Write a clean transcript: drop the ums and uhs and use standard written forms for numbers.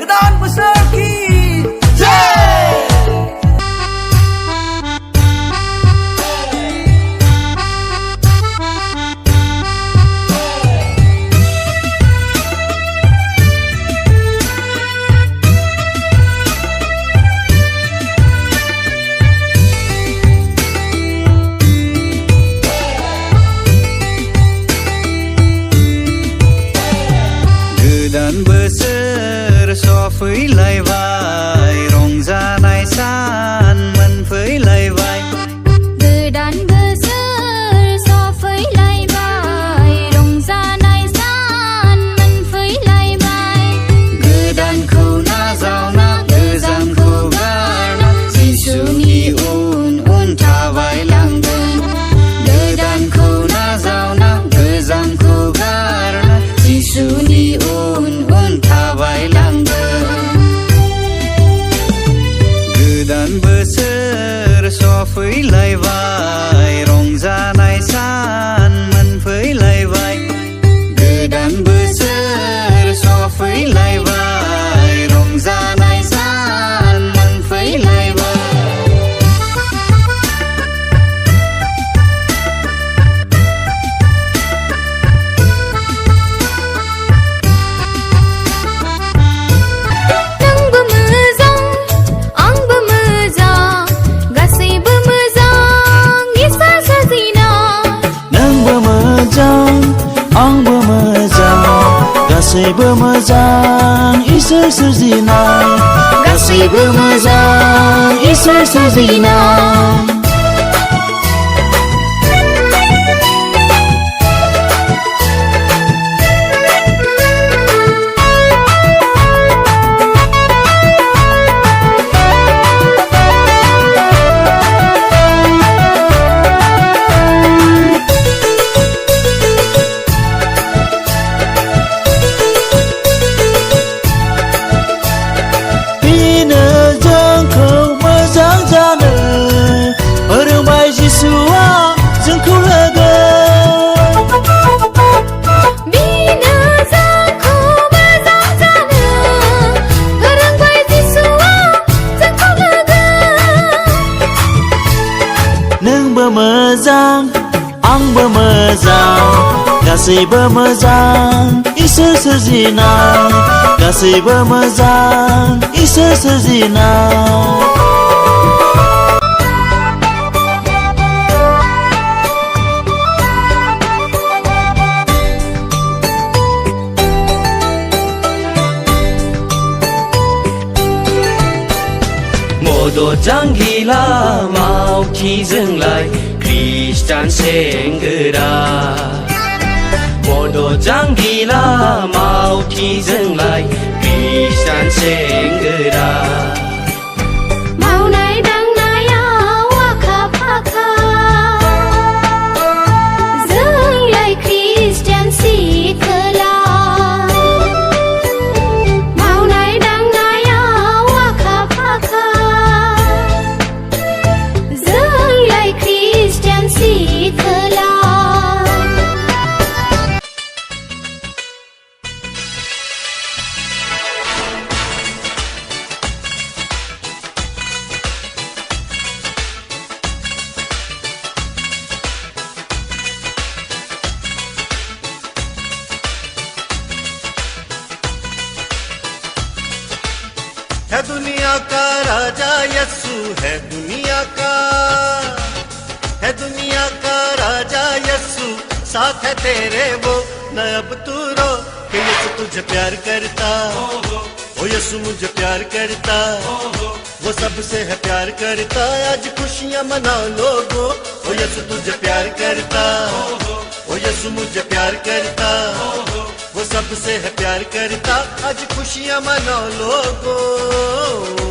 गोदान बोसोर की जय। गोदान बोसोर सफैलायबाय रंजानाय सान मोनफैलायबाय गोदान बोसोर सफैलायबाय रंजानाय सान मोनफैलायबाय गोदानखौ नाजावना गोजामखौ गारना जिसुनि उन उन थाबायलांगोन गोदानखौ नाजावना गोजामखौ गारना जिसुनि उन उन थाबायलांगोन गोदान बोसोर सफैलायबाय रंजानाय सान मोनफैलायबाय गोदान बोसोर सफैलायबाय रंजानाय सान मोनफैलायबाय नोंबो मोजां आंबो मोजां गासैबो मोजां इसोर सोरजिना नोंबो मोजां आंबो मोजां गासैबो मोजां इसोर सोरजिनाय गासैबो मोजां इसोर सोरजिनाय बेनो जोंखौ मोजां जानो फोरोंबाय जिसुआ जोंखौ लोगो बेनो जोंखौ मोजां जानो फोरोंबाय जिसुआ जोंखौ लोगो नोंबो मोजां आंबो मोजां गासैबो मोजां इसोर सोरजिनाय गासैबो मोजां इसोर सोरजिनाय मदद जांगिला मावथिजोंलाय खृष्टान सेंगोरा मदद जांगिला मावथिजोंलाय खृष्टान सेंगोरा मावनाय दांनायाव आखा फाखा जोंलाय खृष्टान सिखोला मावनाय दांनायाव आखा फाखा जोंलाय खृष्टान सिखोला है दुनिया का राजा यस्सु है दुनिया का राजा यस्सु साथ है तेरे वो न अब तू रो कि यस्सु तुझे प्यार करता ओ यस्सु मुझे प्यार करता वो सबसे है प्यार करता आज खुशियां मनाओ लोगों ओ यस्सु तुझे प्यार करता ओ यस्सु मुझे प्यार करता वो सबसे है प्यार करता आज खुशियां मनाओ लोगों